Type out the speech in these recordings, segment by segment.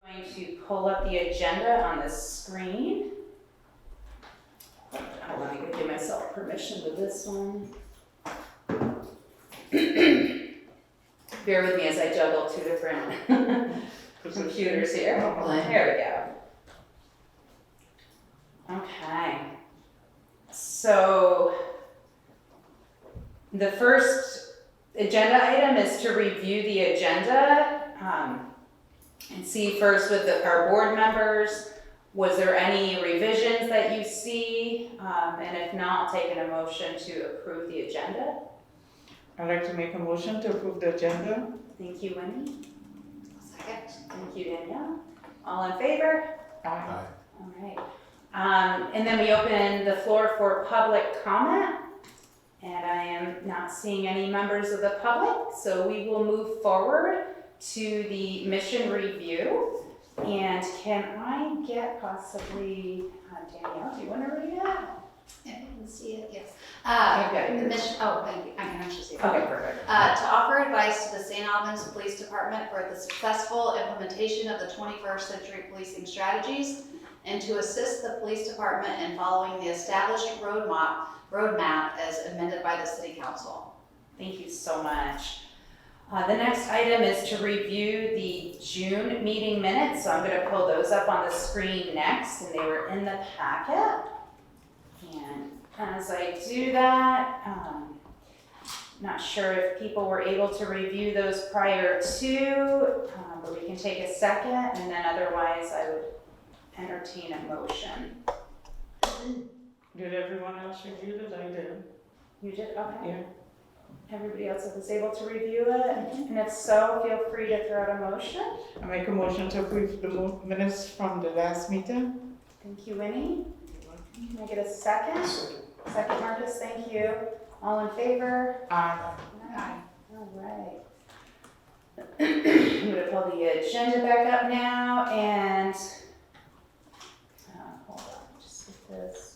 I'm going to pull up the agenda on the screen. I want to give myself permission with this one. Bear with me as I juggle two different computers here. There we go. Okay. So the first agenda item is to review the agenda and see first with our board members, was there any revisions that you see? And if not, I'll take an motion to approve the agenda. I'd like to make a motion to approve the agenda. Thank you, Winnie. Second. Thank you, Danielle. All in favor? Aye. All right. And then we open the floor for public comment. And I am not seeing any members of the public, so we will move forward to the mission review. And can I get possibly, Danielle, do you want to read it? Yeah, you can see it, yes. Okay. The mission, oh, thank you, I can actually see it. Okay, perfect. To offer advice to the St. Albans Police Department for the successful implementation of the 21st century policing strategies, and to assist the police department in following the established roadmap as amended by the City Council. Thank you so much. The next item is to review the June meeting minutes. So I'm going to pull those up on the screen next, and they were in the packet. And as I do that, not sure if people were able to review those prior to, but we can take a second, and then otherwise I would entertain a motion. Did everyone else review it? I did. You did? Okay. Yeah. Everybody else was able to review it? And if so, feel free to throw out a motion. I make a motion to approve the minutes from the last meeting. Thank you, Winnie. Can I get a second? Second, Marcus, thank you. All in favor? Aye. Aye. All right. I'm gonna pull the agenda back up now and, hold on, just get this.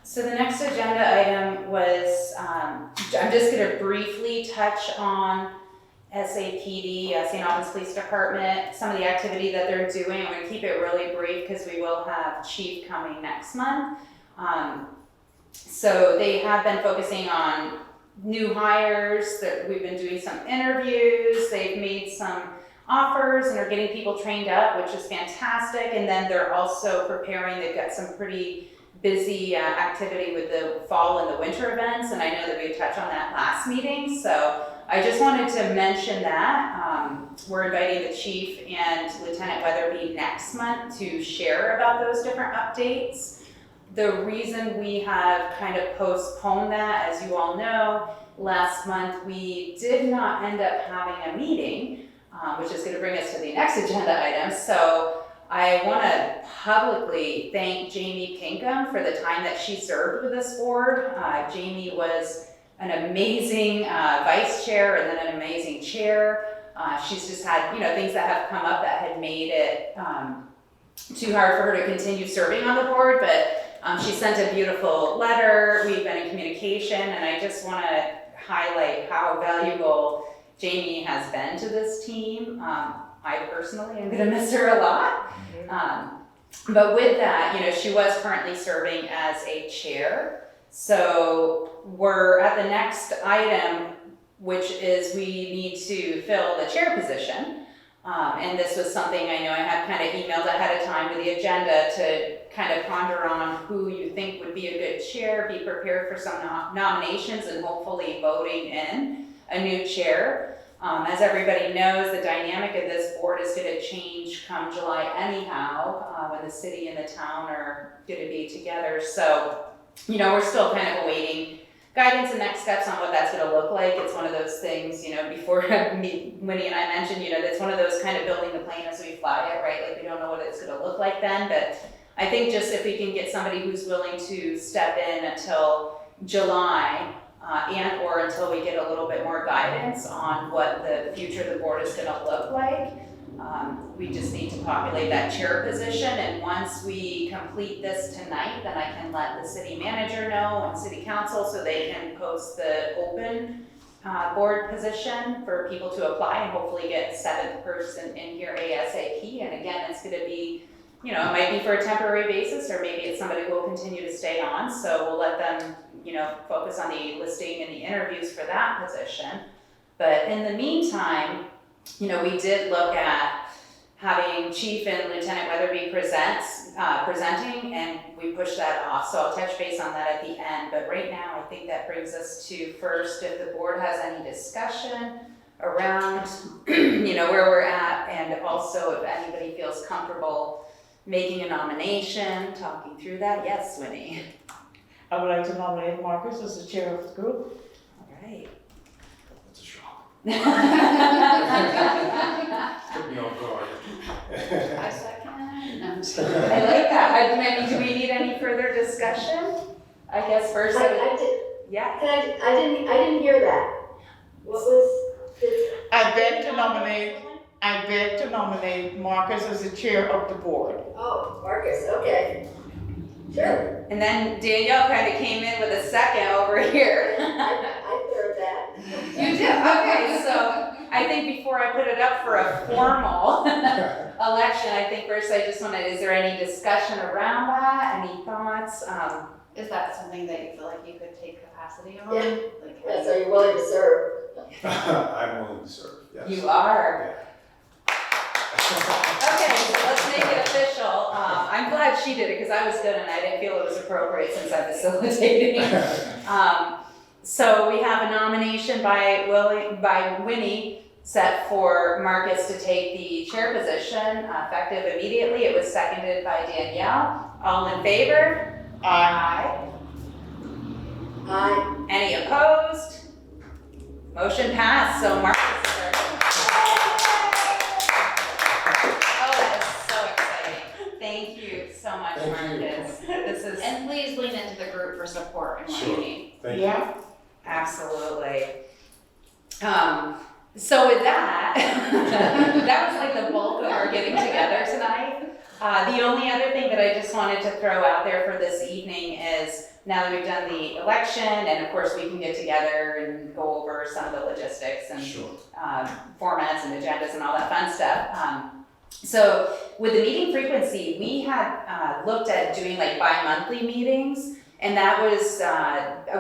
So the next agenda item was, I'm just gonna briefly touch on SAPD, St. Albans Police Department, some of the activity that they're doing. I'm gonna keep it really brief because we will have Chief coming next month. So they have been focusing on new hires, that we've been doing some interviews, they've made some offers and are getting people trained up, which is fantastic. And then they're also preparing, they've got some pretty busy activity with the fall and the winter events, and I know that we touched on that last meeting, so I just wanted to mention that. We're inviting the chief and Lieutenant Weatherby next month to share about those different updates. The reason we have kind of postponed that, as you all know, last month we did not end up having a meeting, which is going to bring us to the next agenda item. So I want to publicly thank Jamie Pinkham for the time that she served with this board. Jamie was an amazing vice chair and then an amazing chair. She's just had, things that have come up that had made it too hard for her to continue serving on the board, but she sent a beautiful letter. We've been in communication, and I just want to highlight how valuable Jamie has been to this team. I personally am going to miss her a lot. But with that, she was currently serving as a chair. So we're at the next item, which is we need to fill the chair position. And this was something I know I had kind of emailed ahead of time with the agenda to kind of ponder on who you think would be a good chair, be prepared for some nominations and hopefully voting in a new chair. As everybody knows, the dynamic of this board is going to change come July anyhow, when the city and the town are going to be together. So, we're still kind of awaiting guidance and next steps on what that's going to look like. It's one of those things, before Winnie and I mentioned, it's one of those kind of building the plane as we fly it, right? Like we don't know what it's going to look like then, but I think just if we can get somebody who's willing to step in until July, and or until we get a little bit more guidance on what the future of the board is going to look like. We just need to populate that chair position, and once we complete this tonight, then I can let the city manager know and city council so they can post the open board position for people to apply and hopefully get 7th person in here ASAP. And again, it's gonna be, it might be for a temporary basis, or maybe it's somebody who will continue to stay on. So we'll let them, focus on the listing and the interviews for that position. But in the meantime, we did look at having Chief and Lieutenant Weatherby presenting, and we pushed that off. So I'll touch base on that at the end. But right now, I think that brings us to first, if the board has any discussion around, where we're at, and also if anybody feels comfortable making a nomination, talking through that. Yes, Winnie. I would like to nominate Marcus as the chair of the group. All right. That's a shock. I Took me off guard. I second. No, I'm just kidding. like that. Do we need any further discussion? I guess first, I did, yeah. I didn't hear that. What was this? I beg to nominate Marcus as the chair of the board. Oh, Marcus, okay. Sure, And then Danielle kind of came in with a second over here. I heard that. You did? Okay, so I think before I put it up for a formal election, I think first I just wanted, is there any discussion around that? Any thoughts? Is that something that you feel like you could take capacity on? Yeah. Like, Yeah, so you're willing to serve? I'm willing to serve, yes. You are. Yeah. Okay, so let's make it official. I'm glad she did it because I was good and I didn't feel it was appropriate since I'm facilitating. So we have a nomination by Winnie set for Marcus to take the chair position, effective immediately. It was seconded by Danielle. All in favor? Aye. Aye. Any opposed? Motion passed, so Marcus is our. Oh, that is so exciting. Thank you so much, Thank you. Marcus. This is And please lean into the group for support and what you Sure. need. Thank you. Yeah. absolutely. So with that, that was like the bulk of our getting together tonight. The only other thing that I just wanted to throw out there for this evening is, now that we've done the election, and of course we can get together and go over some of the logistics and Sure. formats and agendas and all that fun stuff. So with the meeting frequency, we had looked at doing like bi-monthly meetings, and that was,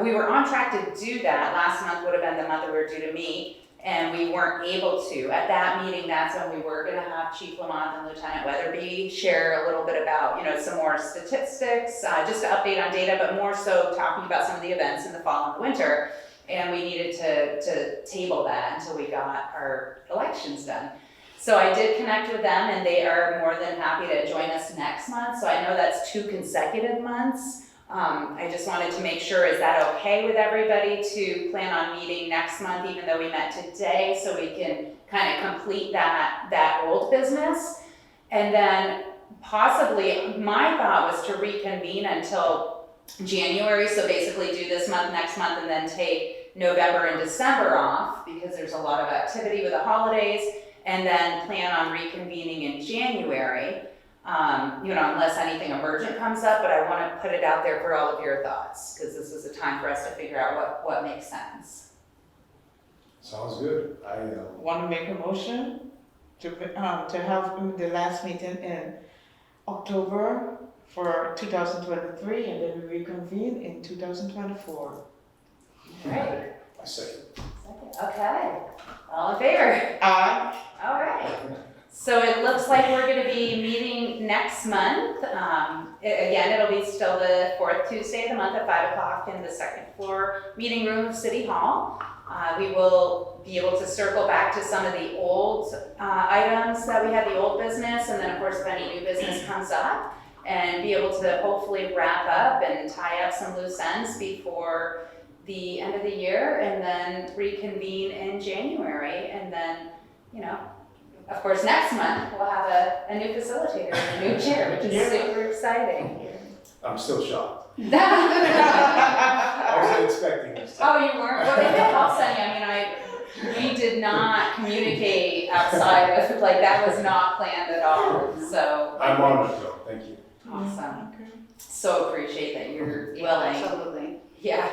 we were on track to do that. Last month would have been the month that we were due to meet, and we weren't able to. At that meeting, that's when we were gonna have Chief Lamont and Lieutenant Weatherby share a little bit about, some more statistics, just to update on data, but more so talking about some of the events in the fall and the winter. And we needed to table that until we got our elections done. So I did connect with them, and they are more than happy to join us next month. So I know that's 2 consecutive months. I just wanted to make sure, is that okay with everybody to plan on meeting next month, even though we met today, so we can kind of complete that old business? And then possibly, my thought was to reconvene until January, so basically do this month, next month, and then take November and December off, because there's a lot of activity with the holidays, and then plan on reconvening in January. Unless anything emergent comes up, but I want to put it out there for all of your thoughts, because this is a time for us to figure out what makes sense. Sounds good. I Want to make a motion to have the last meeting in October for 2023, and then we reconvene in 2024. Right. I second. Okay. All in favor? Aye. All right. So it looks like we're going to be meeting next month. Again, it'll be still the 4th Tuesday of the month at 5 o'clock in the 2nd floor meeting room of City Hall. We will be able to circle back to some of the old items that we had, the old business, and then of course if any new business comes up, and be able to hopefully wrap up and tie up some loose ends before the end of the year, and then reconvene in January, and then, of course, next month, we'll have a new facilitator and a new chair, which is super exciting. I'm still shocked. Oh, I wasn't expecting this. you weren't? Well, if it helps any, we did not communicate outside of, that was not planned at all, so. I'm honored though, thank you. Awesome. Okay. So appreciate that you're Yeah, willing. absolutely. Yeah.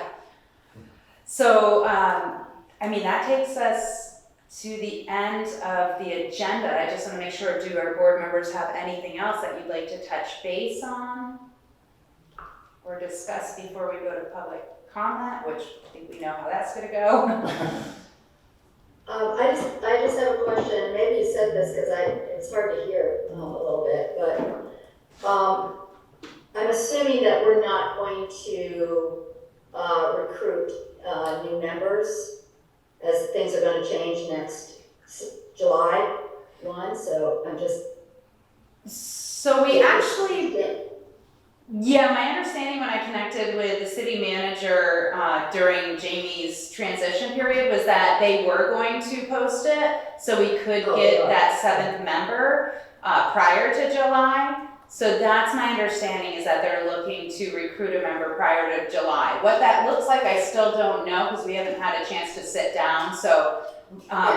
So, I mean, that takes us to the end of the agenda. I just want to make sure, do our board members have anything else that you'd like to touch base on or discuss before we go to public comment, which I think we know how that's going to go. I just have a question, maybe you said this because it's hard to hear a little bit, but I'm assuming that we're not going to recruit new members as things are going to change next July 1, so I'm just... So we actually, yeah, my understanding when I connected with the city manager during Jamie's transition period was that they were going to post it so we could get that 7th member prior to July. So that's my understanding, is that they're looking to recruit a member prior to July. What that looks like, I still don't know because we haven't had a chance to sit down. So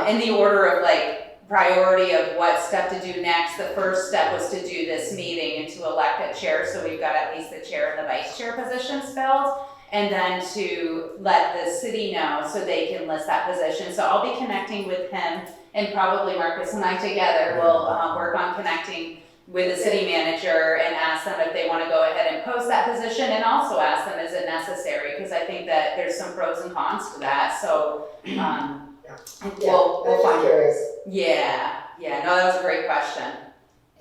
in the order of like priority of what step to do next, the first step was to do this meeting and to elect a chair, so we've got at least the chair and the vice chair positions filled, and then to let the city know so they can list that position. So I'll be connecting with him, and probably Marcus and I together will work on connecting with the city manager and ask them if they want to go ahead and post that position, and also ask them, is it necessary? Because I think that there's some pros and cons to that. So we'll find it. Yeah, no, that was a great question.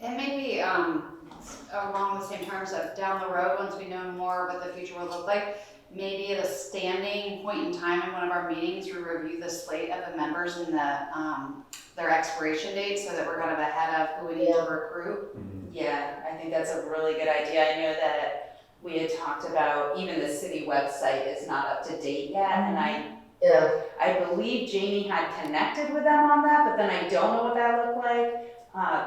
And maybe along the same terms of down the road, once we know more what the future will look like, maybe at a standing point in time in one of our meetings, we review the slate of the members and their expiration dates, so that we're kind of ahead of who we need to recruit. Yeah, I think that's a really good idea. I know that we had talked about even the city website is not up to date yet, and I believe Jamie had connected with them on that, but then I don't know what that looked like.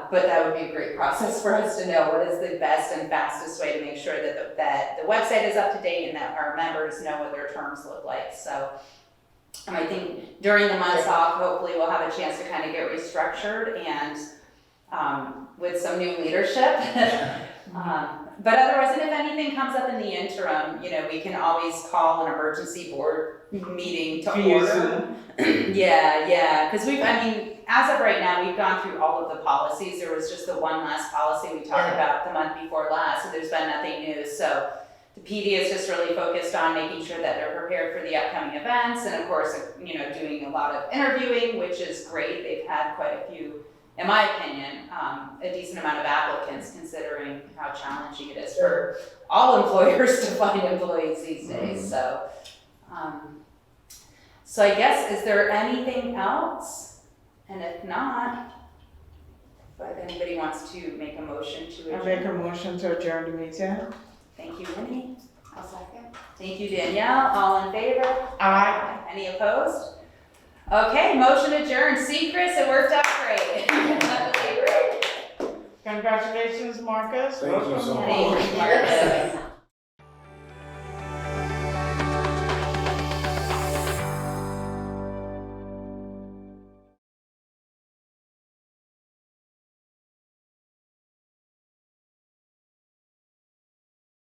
But that would be a great process for us to know what is the best and fastest way to make sure that the website is up to date and that our members know what their terms look like. So I think during the months off, hopefully we'll have a chance to kind of get restructured and with some new leadership. But otherwise, and if anything comes up in the interim, we can always call an emergency board meeting to order. Yeah, because as of right now, we've gone through all of the policies. There was just the one last policy we talked about the month before last, so there's been nothing new. So the PD is just really focused on making sure that they're prepared for the upcoming events, and of course, doing a lot of interviewing, which is great. They've had quite a few, in my opinion, a decent amount of applicants, considering how challenging it is for all employers to find employees these days. So I guess, is there anything else? And if not, if anybody wants to make a motion to adjourn. I make a motion to adjourn the meeting. Thank you, Winnie. I'll second. Thank you, Danielle. All in favor? Aye. Any opposed? Okay, motion adjourned. See, Chris, it worked out great. Congratulations, Marcus. Thank you so much. Thank you, Marcus.